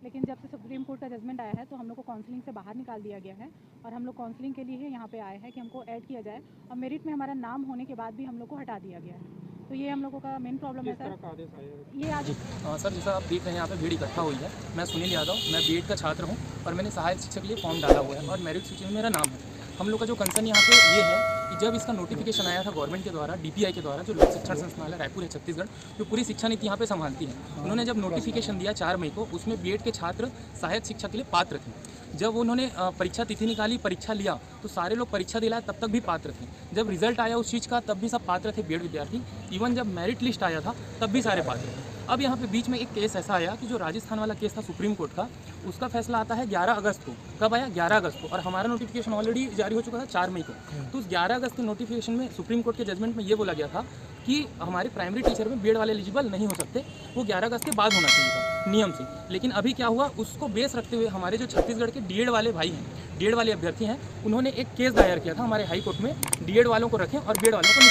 लेकिन जब से सुप्रीम कोर्ट का जजमेंट आया है तो हम लोग को काउंसलिंग से बाहर निकाल दिया गया है और हम लोग काउंसलिंग के लिए ही यहाँ पे आए हैं कि हमको ऐड किया जाए और मेरिट में हमारा नाम होने के बाद भी हम लोग को हटा दिया गया है। तो ये हम लोगों का मेन प्रॉब्लम है सर। ये आज सर जैसा आप देख रहे हैं यहाँ पे भीड़ इकट्ठा हुई है। मैं सुनील यादव, मैं बीएड का छात्र हूँ और मैंने सहायक शिक्षक के लिए फॉर्म डाला हुआ है और मेरिट सूची में मेरा नाम है। हम लोग का जो कंसर्न यहाँ पे ये है कि जब इसका नोटिफिकेशन आया था गवर्नमेंट के द्वारा, डीपीआई के द्वारा, जो लोक शिक्षण संस्थानालय रायपुर है छत्तीसगढ़, जो पूरी शिक्षा नीति यहाँ पे संभालती है, उन्होंने जब नोटिफिकेशन दिया 4 मई को, उसमें बीएड के छात्र सहायक शिक्षा के लिए पात्र थे। जब उन्होंने परीक्षा तिथि निकाली, परीक्षा लिया, तो सारे लोग परीक्षा दिलाए तब तक भी पात्र थे। जब रिजल्ट आया उस चीज़ का तब भी सब पात्र थे बीएड विद्यार्थी। इवन जब मेरिट लिस्ट आया था तब भी सारे पात्र थे। अब यहाँ पे बीच में एक केस ऐसा आया कि जो राजस्थान वाला केस था सुप्रीम कोर्ट का, उसका फैसला आता है 11 अगस्त को। कब आया? 11 अगस्त को। और हमारा नोटिफिकेशन ऑलरेडी जारी हो चुका था 4 मई को। तो उस 11 अगस्त के नोटिफिकेशन में सुप्रीम कोर्ट के जजमेंट में ये बोला गया था कि हमारे प्राइमरी टीचर में बीएड वाले एलिजिबल नहीं हो सकते, वो 11 अगस्त के बाद होना चाहिए था नियम से। लेकिन अभी क्या हुआ, उसको बेस रखते हुए हमारे जो छत्तीसगढ़ के डीएड वाले भाई हैं, डीएड वाले अभ्यर्थी हैं, उन्होंने एक केस दायर किया था हमारे हाई कोर्ट में, डीएड वालों को रखें और बीएड वालों को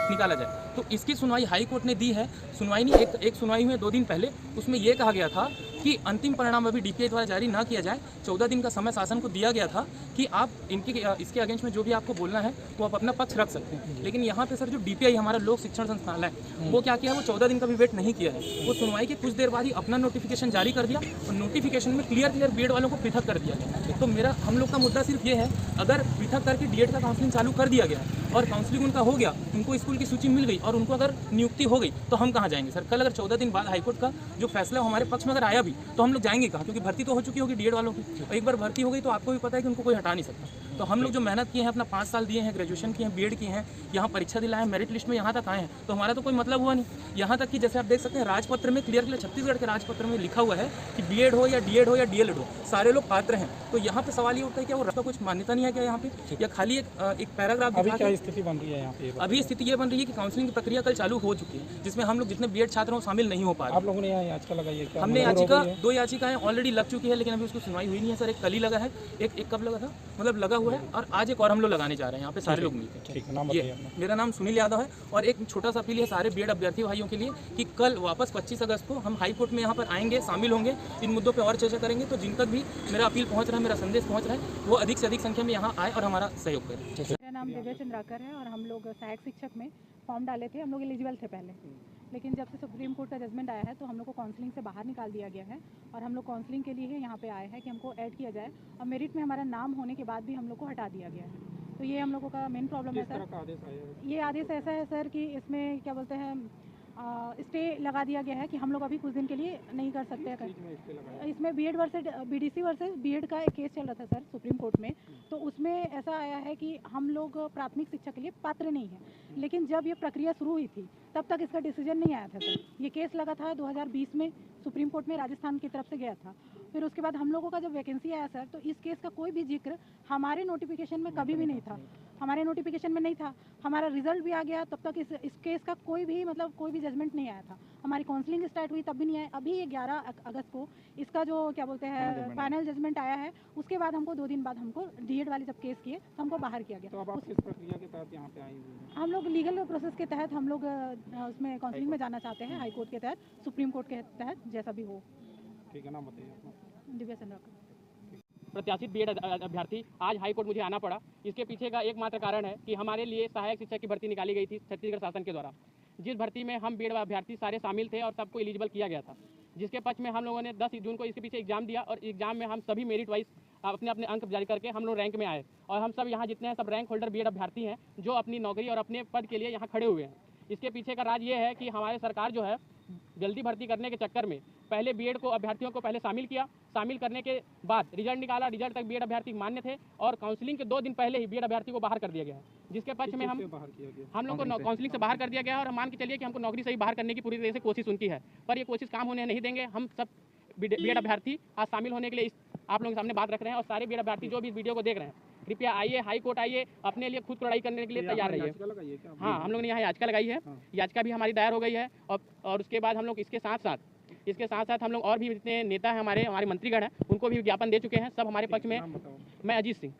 निकाला जाए। तो इसकी सुनवाई हाई कोर्ट ने दी है। सुनवाई नहीं, एक सुनवाई हुई 2 दिन पहले। उसमें यह कहा गया था कि अंतिम परिणाम अभी डीपीआई द्वारा जारी ना किया जाए। 14 दिन का समय शासन को दिया गया था कि आप इसके अगेंस्ट में जो भी आपको बोलना है वो आप अपना पक्ष रख सकते हैं। लेकिन यहाँ पे सर जो डीपीआई हमारा लोक शिक्षण संस्थानालय है, वो क्या किया है, वो 14 दिन का भी वेट नहीं किया है। वो सुनवाई के कुछ देर बाद ही अपना नोटिफिकेशन जारी कर दिया और नोटिफिकेशन में क्लियर बीएड वालों को पृथक कर दिया गया। तो हम लोग का मुद्दा सिर्फ ये है, अगर पृथक करके डीएड का काउंसलिंग चालू कर दिया गया और काउंसलिंग उनका हो गया, उनको स्कूल की सूची मिल गई और उनको अगर नियुक्ति हो गई, तो हम कहाँ जाएंगे सर? कल अगर 14 दिन बाद हाईकोर्ट का जो फैसला हमारे पक्ष में अगर आया भी, तो हम लोग जाएंगे कहाँ? क्योंकि भर्ती तो हो चुकी होगी डीएड वालों की, और एक बार भर्ती हो गई तो आपको भी पता है कि उनको कोई हटा नहीं सकता। तो हम लोग जो मेहनत किए हैं, अपना 5 साल दिए हैं, ग्रेजुएशन किए हैं, बीएड किए हैं, यहाँ परीक्षा दिलाए हैं, मेरिट लिस्ट में यहाँ तक आए हैं, तो हमारा तो कोई मतलब हुआ नहीं। यहाँ तक कि जैसे आप देख सकते हैं राजपत्र में क्लियर छत्तीसगढ़ के राजपत्र में लिखा हुआ है कि बीएड हो या डीएड हो या डीएलएड हो, सारे लोग पात्र हैं। तो यहाँ पे सवाल ये उठता है कि वो रास्ता कुछ मान्यता नहीं है क्या यहाँ पे, या खाली एक पैराग्राफ? अभी क्या स्थिति बन रही है यहाँ पे? अभी स्थिति ये बन रही है कि काउंसलिंग की प्रक्रिया कल चालू हो चुकी है, जिसमें हम लोग जितने बीएड छात्र हैं शामिल नहीं हो पा रहे। आप लोगों ने यहाँ याचिका लगाई है क्या? हमने याचिका 2 याचिकाएं ऑलरेडी लग चुकी है, लेकिन अभी उसको सुनवाई हुई नहीं है सर। एक कल ही लगा है, एक कब लगा था, मतलब लगा हुआ है, और आज एक और हम लोग लगाने जा रहे हैं यहाँ पे सारे लोग मिलकर। ठीक है, नाम बताइए अपना। मेरा नाम सुनील यादव है। और एक छोटा सा अपील है सारे बीएड अभ्यर्थी भाइयों के लिए कि कल वापस 25 अगस्त को हम हाई कोर्ट में यहाँ पर आएंगे, शामिल होंगे, इन मुद्दों पर और चर्चा करेंगे। तो जिन तक भी मेरा अपील पहुँच रहा है, मेरा संदेश पहुँच रहा है, वो अधिक से अधिक संख्या में यहाँ आए और हमारा सहयोग करें। मेरा नाम दिव्या चंद्राकर है और हम लोग सहायक शिक्षक में फॉर्म डाले थे। हम लोग एलिजिबल थे पहले, लेकिन जब से सुप्रीम कोर्ट का जजमेंट आया है तो हम लोग को काउंसलिंग से बाहर निकाल दिया गया है और हम लोग काउंसलिंग के लिए ही यहाँ पे आए हैं कि हमको ऐड किया जाए और मेरिट में हमारा नाम होने के बाद भी हम लोग को हटा दिया गया है। तो ये हम लोगों का मेन प्रॉब्लम है सर। ये आदेश ऐसा है सर कि इसमें क्या बोलते हैं, स्टे लगा दिया गया है कि हम लोग अभी कुछ दिन के लिए नहीं कर सकते हैं। इसमें BEd versus BDC versus BEd का एक केस चल रहा था सर सुप्रीम कोर्ट में। तो उसमें ऐसा आया है कि हम लोग प्राथमिक शिक्षा के लिए पात्र नहीं है, लेकिन जब ये प्रक्रिया शुरू हुई थी तब तक इसका डिसीजन नहीं आया था सर। ये केस लगा था 2020 में सुप्रीम कोर्ट में, राजस्थान की तरफ से गया था। फिर उसके बाद हम लोगों का जब वैकेंसी आया सर, तो इस केस का कोई भी जिक्र हमारे नोटिफिकेशन में कभी भी नहीं था, हमारे नोटिफिकेशन में नहीं था। हमारा रिजल्ट भी आ गया तब तक इस केस का कोई भी जजमेंट नहीं आया था। हमारी काउंसलिंग स्टार्ट हुई तब भी नहीं आया। अभी ये 11 अगस्त को इसका जो क्या बोलते हैं फाइनल जजमेंट आया है, उसके बाद हमको 2 दिन बाद हमको डीएड वाले जब केस किए तो हमको बाहर किया गया। तो अब आप किस प्रक्रिया के तहत यहाँ पे आई हुई हैं? हम लोग लीगल प्रोसेस के तहत हम लोग उसमें काउंसलिंग में जाना चाहते हैं, हाई कोर्ट के तहत, सुप्रीम कोर्ट के तहत, जैसा भी हो। ठीक है, नाम बताइए अपना। दिव्या चंद्राकर। प्रत्याशित बीएड अभ्यर्थी आज हाई कोर्ट मुझे आना पड़ा। इसके पीछे का एकमात्र कारण है कि हमारे लिए सहायक शिक्षक की भर्ती निकाली गई थी छत्तीसगढ़ शासन के द्वारा, जिस भर्ती में हम बीएड अभ्यर्थी सारे शामिल थे और सबको एलिजिबल किया गया था, जिसके पक्ष में हम लोगों ने 10 जून को इसके पीछे एग्जाम दिया और एग्जाम में हम सभी मेरिट वाइज अपने अपने अंक जारी करके हम लोग रैंक में आए। और हम सब यहाँ जितने हैं सब रैंक होल्डर बीएड अभ्यर्थी हैं जो अपनी नौकरी और अपने पद के लिए यहाँ खड़े हुए हैं। इसके पीछे का राज ये है कि हमारे सरकार जो है जल्दी भर्ती करने के चक्कर में पहले बीएड को अभ्यर्थियों को पहले शामिल किया, शामिल करने के बाद रिजल्ट निकाला, रिजल्ट तक बीएड अभ्यर्थी मान्य थे और काउंसलिंग के 2 दिन पहले ही बीएड अभ्यर्थी को बाहर कर दिया गया है, जिसके पक्ष में हम लोग को काउंसलिंग से बाहर कर दिया गया है। और मान के चलिए कि हमको नौकरी से ही बाहर करने की पूरी तरह से कोशिश उनकी है, पर ये कोशिश काम होने नहीं देंगे। हम सब बीएड अभ्यर्थी आज शामिल होने के लिए आप लोगों के सामने बात रख रहे हैं और सारे बीएड अभ्यर्थी जो भी इस वीडियो को देख रहे हैं, कृपया आइए, हाई कोर्ट आइए, अपने लिए खुद लड़ाई करने के लिए तैयार रहिए। हाँ, हम लोग ने यहाँ याचिका लगाई है, याचिका भी हमारी दायर हो गई है। और उसके बाद हम लोग इसके साथ साथ हम लोग और भी जितने नेता हैं हमारे मंत्रीगण हैं, उनको भी ज्ञापन दे चुके हैं, सब हमारे पक्ष में। मैं अजीत सिंह।